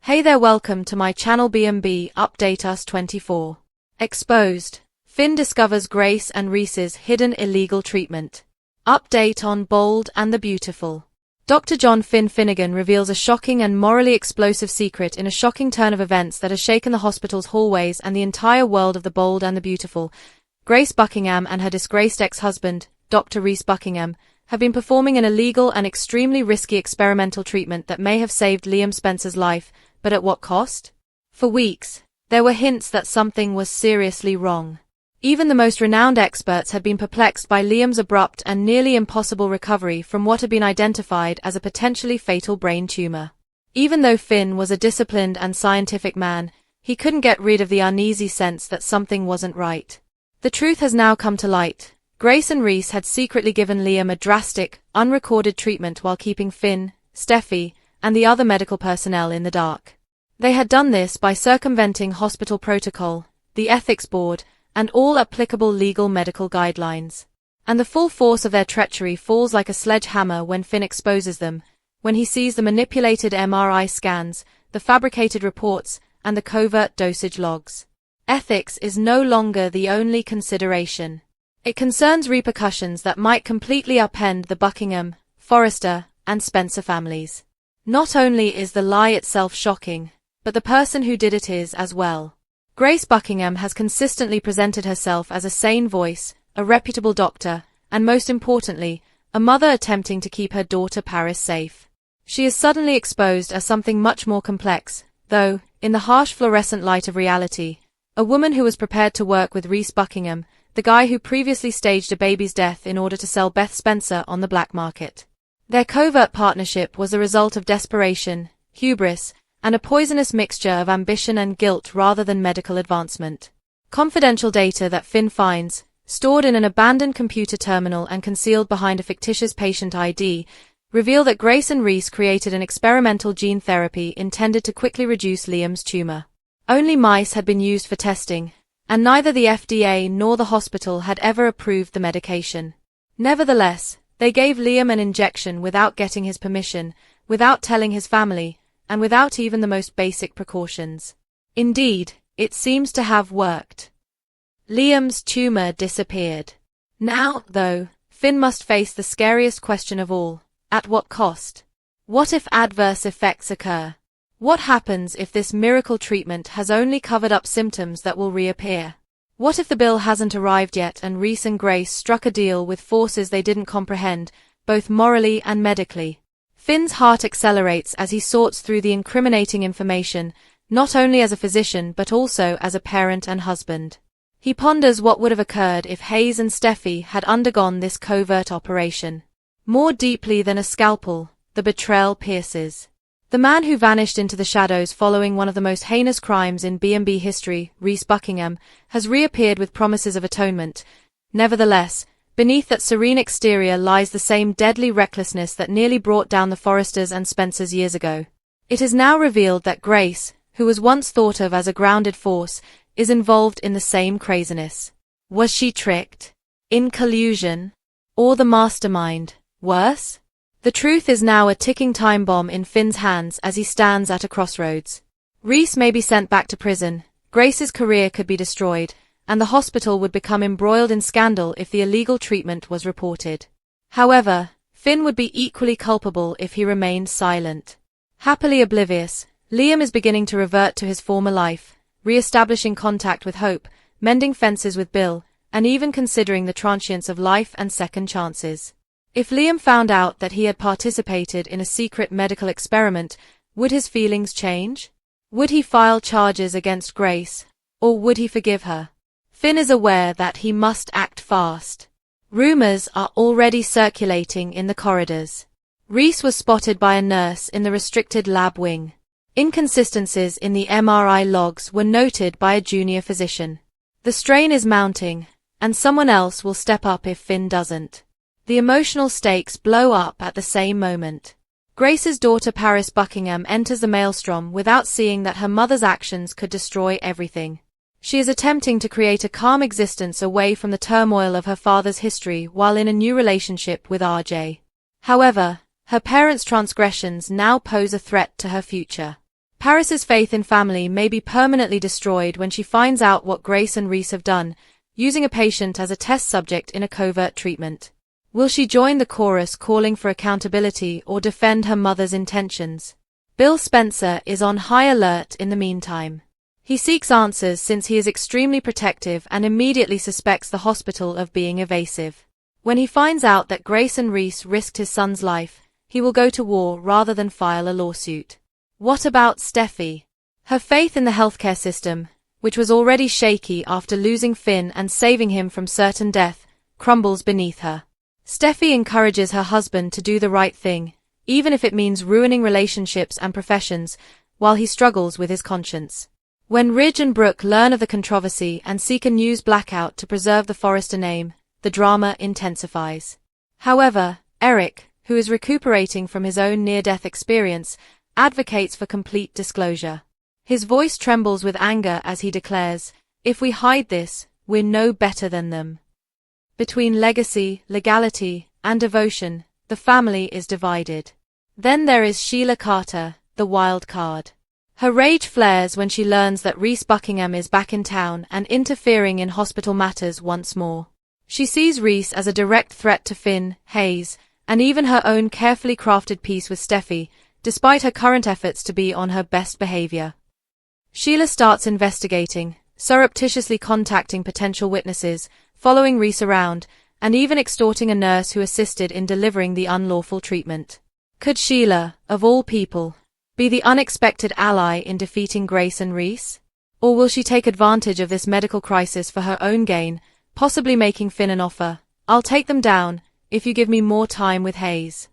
Hey there, welcome to my channel B&B Update Us 24. Exposed. Finn discovers Grace and Reese's hidden illegal treatment. Update on Bold and the Beautiful. Dr. John Finn Finnegan reveals a shocking and morally explosive secret in a shocking turn of events that has shaken the hospital's hallways and the entire world of the Bold and the Beautiful. Grace Buckingham and her disgraced ex-husband, Dr. Reese Buckingham, have been performing an illegal and extremely risky experimental treatment that may have saved Liam Spencer's life, but at what cost? For weeks, there were hints that something was seriously wrong. Even the most renowned experts had been perplexed by Liam's abrupt and nearly impossible recovery from what had been identified as a potentially fatal brain tumor. Even though Finn was a disciplined and scientific man, he couldn't get rid of the uneasy sense that something wasn't right. The truth has now come to light. Grace and Reese had secretly given Liam a drastic, unrecorded treatment while keeping Finn, Steffi, and the other medical personnel in the dark. They had done this by circumventing hospital protocol, the ethics board, and all applicable legal medical guidelines. And the full force of their treachery falls like a sledgehammer when Finn exposes them, when he sees the manipulated MRI scans, the fabricated reports, and the covert dosage logs. Ethics is no longer the only consideration. It concerns repercussions that might completely upend the Buckingham, Forrester, and Spencer families. Not only is the lie itself shocking, but the person who did it is as well. Grace Buckingham has consistently presented herself as a sane voice, a reputable doctor, and most importantly, a mother attempting to keep her daughter Paris safe. She is suddenly exposed as something much more complex, though, in the harsh fluorescent light of reality, a woman who was prepared to work with Reese Buckingham, the guy who previously staged a baby's death in order to sell Beth Spencer on the black market. Their covert partnership was a result of desperation, hubris, and a poisonous mixture of ambition and guilt rather than medical advancement. Confidential data that Finn finds, stored in an abandoned computer terminal and concealed behind a fictitious patient ID, reveal that Grace and Reese created an experimental gene therapy intended to quickly reduce Liam's tumor. Only mice had been used for testing, and neither the FDA nor the hospital had ever approved the medication. Nevertheless, they gave Liam an injection without getting his permission, without telling his family, and without even the most basic precautions. Indeed, it seems to have worked. Liam's tumor disappeared. Now, though, Finn must face the scariest question of all: at what cost? What if adverse effects occur? What happens if this miracle treatment has only covered up symptoms that will reappear? What if the bill hasn't arrived yet and Reese and Grace struck a deal with forces they didn't comprehend, both morally and medically? Finn's heart accelerates as he sorts through the incriminating information, not only as a physician but also as a parent and husband. He ponders what would have occurred if Hayes and Steffi had undergone this covert operation. More deeply than a scalpel, the betrayal pierces. The man who vanished into the shadows following one of the most heinous crimes in B&B history, Reese Buckingham, has reappeared with promises of atonement. Nevertheless, beneath that serene exterior lies the same deadly recklessness that nearly brought down the Forresters and Spencers years ago. It is now revealed that Grace, who was once thought of as a grounded force, is involved in the same craziness. Was she tricked? In collusion? Or the mastermind? Worse? The truth is now a ticking time bomb in Finn's hands as he stands at a crossroads. Reese may be sent back to prison, Grace's career could be destroyed, and the hospital would become embroiled in scandal if the illegal treatment was reported. However, Finn would be equally culpable if he remained silent. Happily oblivious, Liam is beginning to revert to his former life, re-establishing contact with Hope, mending fences with Bill, and even considering the transience of life and second chances. If Liam found out that he had participated in a secret medical experiment, would his feelings change? Would he file charges against Grace, or would he forgive her? Finn is aware that he must act fast. Rumors are already circulating in the corridors. Reese was spotted by a nurse in the restricted lab wing. Inconsistencies in the MRI logs were noted by a junior physician. The strain is mounting, and someone else will step up if Finn doesn't. The emotional stakes blow up at the same moment. Grace's daughter Paris Buckingham enters the maelstrom without seeing that her mother's actions could destroy everything. She is attempting to create a calm existence away from the turmoil of her father's history while in a new relationship with RJ. However, her parents' transgressions now pose a threat to her future. Paris's faith in family may be permanently destroyed when she finds out what Grace and Reese have done, using a patient as a test subject in a covert treatment. Will she join the chorus calling for accountability or defend her mother's intentions? Bill Spencer is on high alert in the meantime. He seeks answers since he is extremely protective and immediately suspects the hospital of being evasive. When he finds out that Grace and Reese risked his son's life, he will go to war rather than file a lawsuit. What about Steffi? Her faith in the healthcare system, which was already shaky after losing Finn and saving him from certain death, crumbles beneath her. Steffi encourages her husband to do the right thing, even if it means ruining relationships and professions, while he struggles with his conscience. When Ridge and Brooke learn of the controversy and seek a news blackout to preserve the Forrester name, the drama intensifies. However, Eric, who is recuperating from his own near-death experience, advocates for complete disclosure. His voice trembles with anger as he declares, "If we hide this, we're no better than them." Between legacy, legality, and devotion, the family is divided. Then there is Sheila Carter, the wild card. Her rage flares when she learns that Reese Buckingham is back in town and interfering in hospital matters once more. She sees Reese as a direct threat to Finn, Hayes, and even her own carefully crafted peace with Steffi, despite her current efforts to be on her best behavior. Sheila starts investigating, surreptitiously contacting potential witnesses, following Reese around, and even extorting a nurse who assisted in delivering the unlawful treatment. Could Sheila, of all people, be the unexpected ally in defeating Grace and Reese? Or will she take advantage of this medical crisis for her own gain, possibly making Finn an offer? "I'll take them down, if you give me more time with Hayes."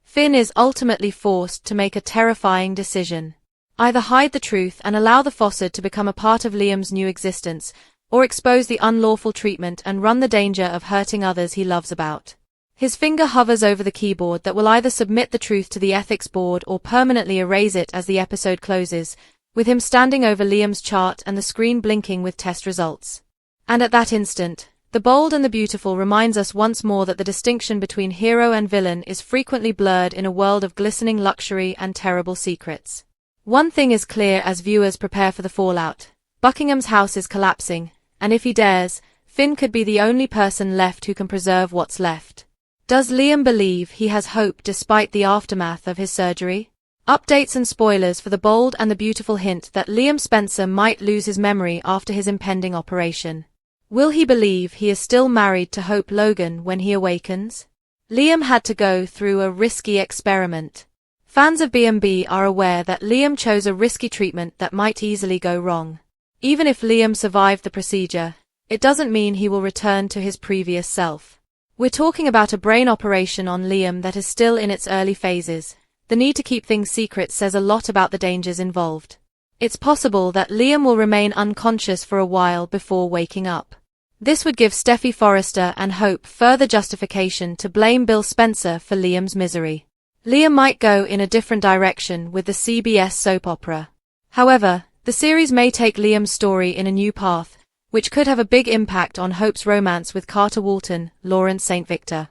Finn is ultimately forced to make a terrifying decision. Either hide the truth and allow the Fossard to become a part of Liam's new existence, or expose the unlawful treatment and run the danger of hurting others he loves about. His finger hovers over the keyboard that will either submit the truth to the ethics board or permanently erase it as the episode closes, with him standing over Liam's chart and the screen blinking with test results. And at that instant, The Bold and the Beautiful reminds us once more that the distinction between hero and villain is frequently blurred in a world of glistening luxury and terrible secrets. One thing is clear as viewers prepare for the fallout. Buckingham's house is collapsing, and if he dares, Finn could be the only person left who can preserve what's left. Does Liam believe he has hope despite the aftermath of his surgery? Updates and spoilers for The Bold and the Beautiful hint that Liam Spencer might lose his memory after his impending operation. Will he believe he is still married to Hope Logan when he awakens? Liam had to go through a risky experiment. Fans of B&B are aware that Liam chose a risky treatment that might easily go wrong. Even if Liam survived the procedure, it doesn't mean he will return to his previous self. We're talking about a brain operation on Liam that is still in its early phases. The need to keep things secret says a lot about the dangers involved. It's possible that Liam will remain unconscious for a while before waking up. This would give Steffi Forrester and Hope further justification to blame Bill Spencer for Liam's misery. Liam might go in a different direction with the CBS soap opera. However, the series may take Liam's story in a new path, which could have a big impact on Hope's romance with Carter Walton, Lawrence St. Victor.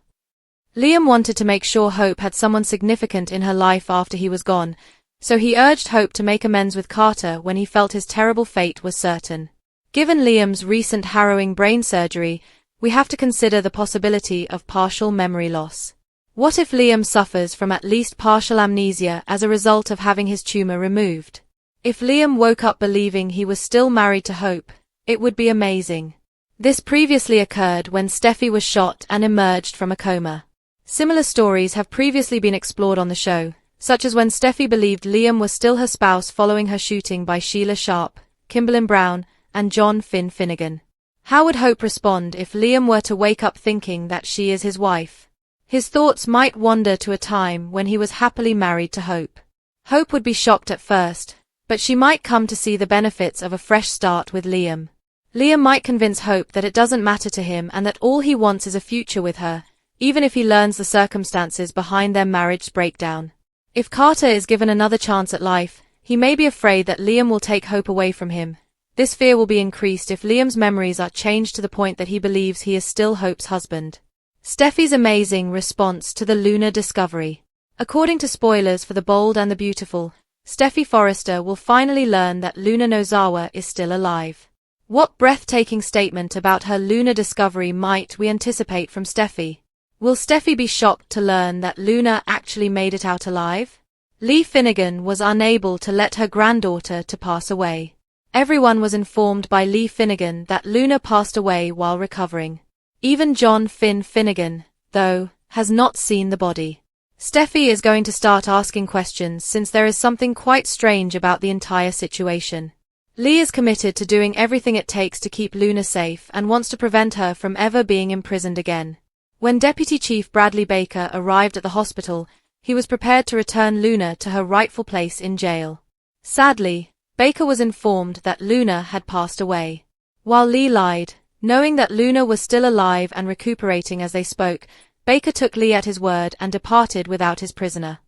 Liam wanted to make sure Hope had someone significant in her life after he was gone, so he urged Hope to make amends with Carter when he felt his terrible fate was certain. Given Liam's recent harrowing brain surgery, we have to consider the possibility of partial memory loss. What if Liam suffers from at least partial amnesia as a result of having his tumor removed? If Liam woke up believing he was still married to Hope, it would be amazing. This previously occurred when Steffi was shot and emerged from a coma. Similar stories have previously been explored on the show, such as when Steffi believed Liam was still her spouse following her shooting by Sheila Sharp, Kimberlyn Brown, and John Finn Finnegan. How would Hope respond if Liam were to wake up thinking that she is his wife? His thoughts might wander to a time when he was happily married to Hope. Hope would be shocked at first, but she might come to see the benefits of a fresh start with Liam. Liam might convince Hope that it doesn't matter to him and that all he wants is a future with her, even if he learns the circumstances behind their marriage's breakdown. If Carter is given another chance at life, he may be afraid that Liam will take Hope away from him. This fear will be increased if Liam's memories are changed to the point that he believes he is still Hope's husband. Steffi's amazing response to the lunar discovery. According to spoilers for The Bold and the Beautiful, Steffi Forrester will finally learn that Luna Nozawa is still alive. What breathtaking statement about her Luna discovery might we anticipate from Steffi? Will Steffi be shocked to learn that Luna actually made it out alive? Lee Finnegan was unable to let her granddaughter to pass away. Everyone was informed by Lee Finnegan that Luna passed away while recovering. Even John Finn Finnegan, though, has not seen the body. Steffi is going to start asking questions since there is something quite strange about the entire situation. Lee is committed to doing everything it takes to keep Luna safe and wants to prevent her from ever being imprisoned again. When Deputy Chief Bradley Baker arrived at the hospital, he was prepared to return Luna to her rightful place in jail. Sadly, Baker was informed that Luna had passed away. While Lee lied, knowing that Luna was still alive and recuperating as they spoke, Baker took Lee at his word and departed without his prisoner.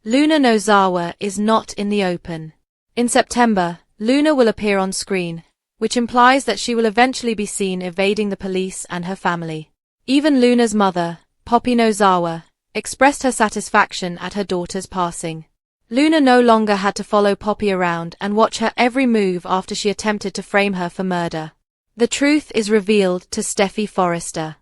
Luna Nozawa is not in the open. In September, Luna will appear on screen, which implies that she will eventually be seen evading the police and her family. Even Luna's mother, Poppy Nozawa, expressed her satisfaction at her daughter's passing. Luna no longer had to follow Poppy around and watch her every move after she attempted to frame her for murder. The truth is revealed to Steffi Forrester.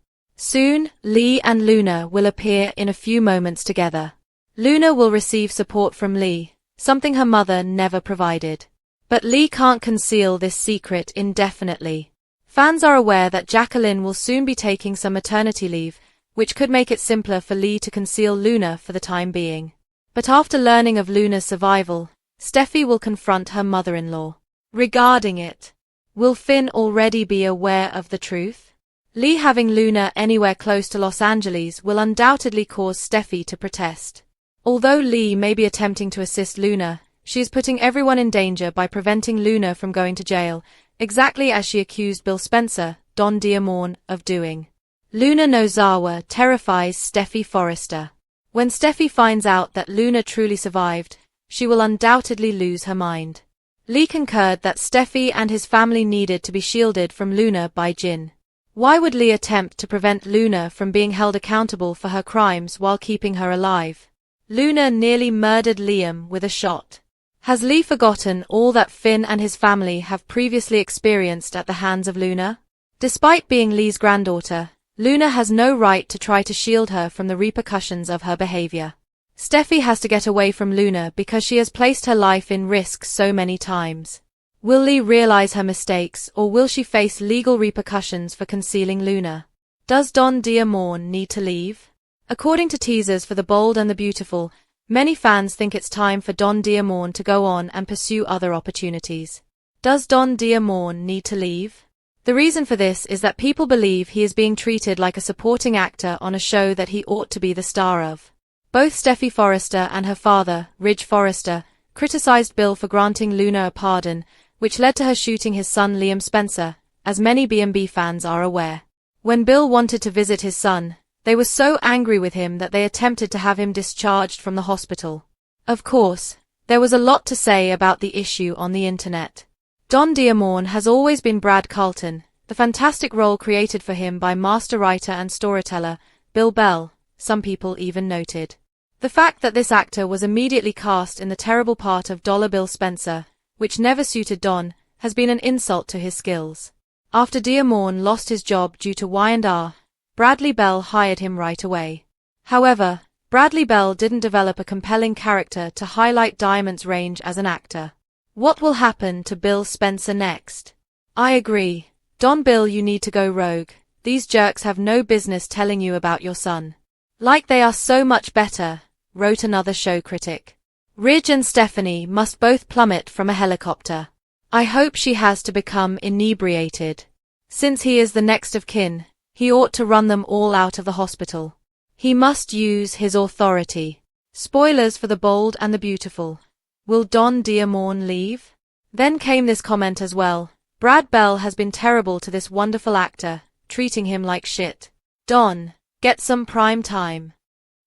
Soon, Lee and Luna will appear in a few moments together. Luna will receive support from Lee, something her mother never provided. But Lee can't conceal this secret indefinitely. Fans are aware that Jacqueline will soon be taking some maternity leave, which could make it simpler for Lee to conceal Luna for the time being. But after learning of Luna's survival, Steffi will confront her mother-in-law. Regarding it, will Finn already be aware of the truth? Lee having Luna anywhere close to Los Angeles will undoubtedly cause Steffi to protest. Although Lee may be attempting to assist Luna, she is putting everyone in danger by preventing Luna from going to jail, exactly as she accused Bill Spencer, Don Diamorne, of doing. Luna Nozawa terrifies Steffi Forrester. When Steffi finds out that Luna truly survived, she will undoubtedly lose her mind. Lee concurred that Steffi and his family needed to be shielded from Luna by Jin. Why would Lee attempt to prevent Luna from being held accountable for her crimes while keeping her alive? Luna nearly murdered Liam with a shot. Has Lee forgotten all that Finn and his family have previously experienced at the hands of Luna? Despite being Lee's granddaughter, Luna has no right to try to shield her from the repercussions of her behavior. Steffi has to get away from Luna because she has placed her life in risk so many times. Will Lee realize her mistakes, or will she face legal repercussions for concealing Luna? Does Don Diamorne need to leave? According to teasers for The Bold and the Beautiful, many fans think it's time for Don Diamorne to go on and pursue other opportunities. Does Don Diamorne need to leave? The reason for this is that people believe he is being treated like a supporting actor on a show that he ought to be the star of. Both Steffi Forrester and her father, Ridge Forrester, criticized Bill for granting Luna a pardon, which led to her shooting his son Liam Spencer, as many B&B fans are aware. When Bill wanted to visit his son, they were so angry with him that they attempted to have him discharged from the hospital. Of course, there was a lot to say about the issue on the internet. Don Diamorne has always been Brad Carlton, the fantastic role created for him by master writer and storyteller, Bill Bell, some people even noted. The fact that this actor was immediately cast in the terrible part of Dollar Bill Spencer, which never suited Don, has been an insult to his skills. After Diamorne lost his job due to Y&R, Bradley Bell hired him right away. However, Bradley Bell didn't develop a compelling character to highlight Diamond's range as an actor. What will happen to Bill Spencer next? I agree. Don Bill, you need to go rogue. These jerks have no business telling you about your son. Like they are so much better, wrote another show critic. Ridge and Stephanie must both plummet from a helicopter. I hope she has to become inebriated. Since he is the next of kin, he ought to run them all out of the hospital. He must use his authority. Spoilers for The Bold and the Beautiful. Will Don Diamorne leave? Then came this comment as well. Brad Bell has been terrible to this wonderful actor, treating him like shit. Don, get some prime time.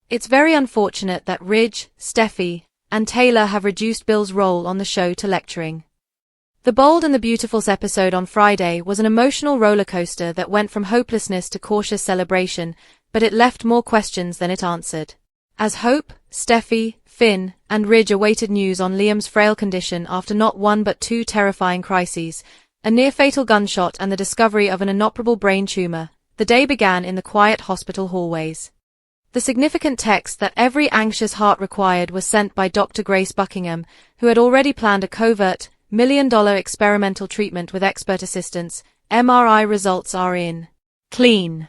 It's very unfortunate that Ridge, Steffi, and Taylor have reduced Bill's role on the show to lecturing. The Bold and the Beautiful's episode on Friday was an emotional roller coaster that went from hopelessness to cautious celebration, but it left more questions than it answered. As Hope, Steffi, Finn, and Ridge awaited news on Liam's frail condition after not one but two terrifying crises, a near-fatal gunshot and the discovery of an inoperable brain tumor, the day began in the quiet hospital hallways. The significant text that every anxious heart required was sent by Dr. Grace Buckingham, who had already planned a covert, million-dollar experimental treatment with expert assistance. MRI results are in. Clean.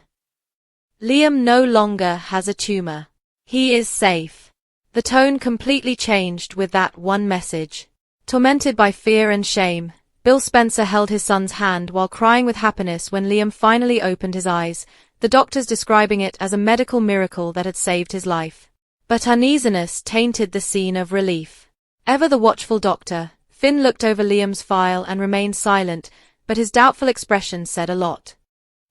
Liam no longer has a tumor. He is safe. The tone completely changed with that one message. Tormented by fear and shame, Bill Spencer held his son's hand while crying with happiness when Liam finally opened his eyes, the doctors describing it as a medical miracle that had saved his life. But uneasiness tainted the scene of relief. Ever the watchful doctor, Finn looked over Liam's file and remained silent, but his doubtful expression said a lot.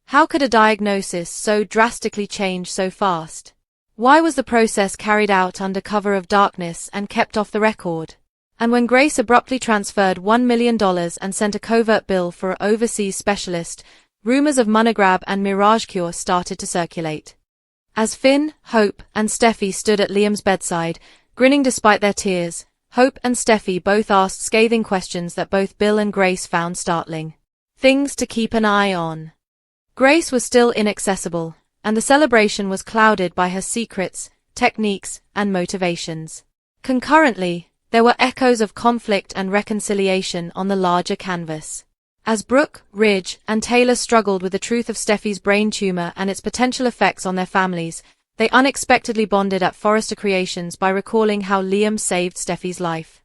How could a diagnosis so drastically change so fast? Why was the process carried out under cover of darkness and kept off the record? And when Grace abruptly transferred $1 million and sent a covert bill for an overseas specialist, rumors of money grab and mirage cure started to circulate. As Finn, Hope, and Steffi stood at Liam's bedside, grinning despite their tears, Hope and Steffi both asked scathing questions that both Bill and Grace found startling. Things to keep an eye on. Grace was still inaccessible, and the celebration was clouded by her secrets, techniques, and motivations. Concurrently, there were echoes of conflict and reconciliation on the larger canvas. As Brooke, Ridge, and Taylor struggled with the truth of Steffi's brain tumor and its potential effects on their families, they unexpectedly bonded at Forrester Creations by recalling how Liam saved Steffi's life.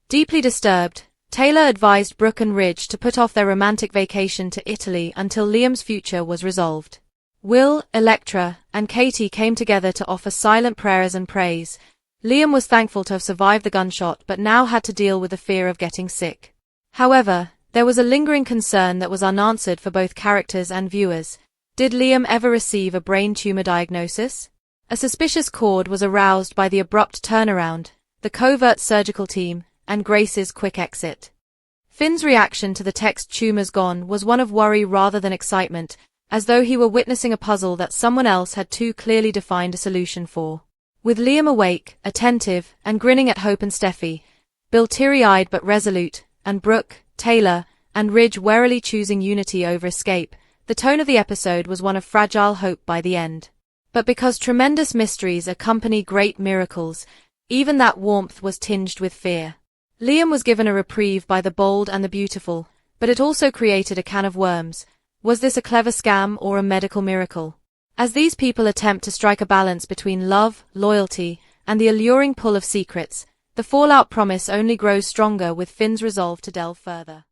Deeply disturbed, Taylor advised Brooke and Ridge to put off their romantic vacation to Italy until Liam's future was resolved. Will, Electra, and Katie came together to offer silent prayers and praise. Liam was thankful to have survived the gunshot but now had to deal with the fear of getting sick. However, there was a lingering concern that was unanswered for both characters and viewers. Did Liam ever receive a brain tumor diagnosis? A suspicious chord was aroused by the abrupt turnaround, the covert surgical team, and Grace's quick exit. Finn's reaction to the text "tumor's gone" was one of worry rather than excitement, as though he were witnessing a puzzle that someone else had too clearly defined a solution for. With Liam awake, attentive, and grinning at Hope and Steffi, Bill teary-eyed but resolute, and Brooke, Taylor, and Ridge warily choosing unity over escape, the tone of the episode was one of fragile hope by the end. But because tremendous mysteries accompany great miracles, even that warmth was tinged with fear. Liam was given a reprieve by the bold and the beautiful, but it also created a can of worms. Was this a clever scam or a medical miracle? As these people attempt to strike a balance between love, loyalty, and the alluring pull of secrets, the fallout promise only grows stronger with Finn's resolve to delve further.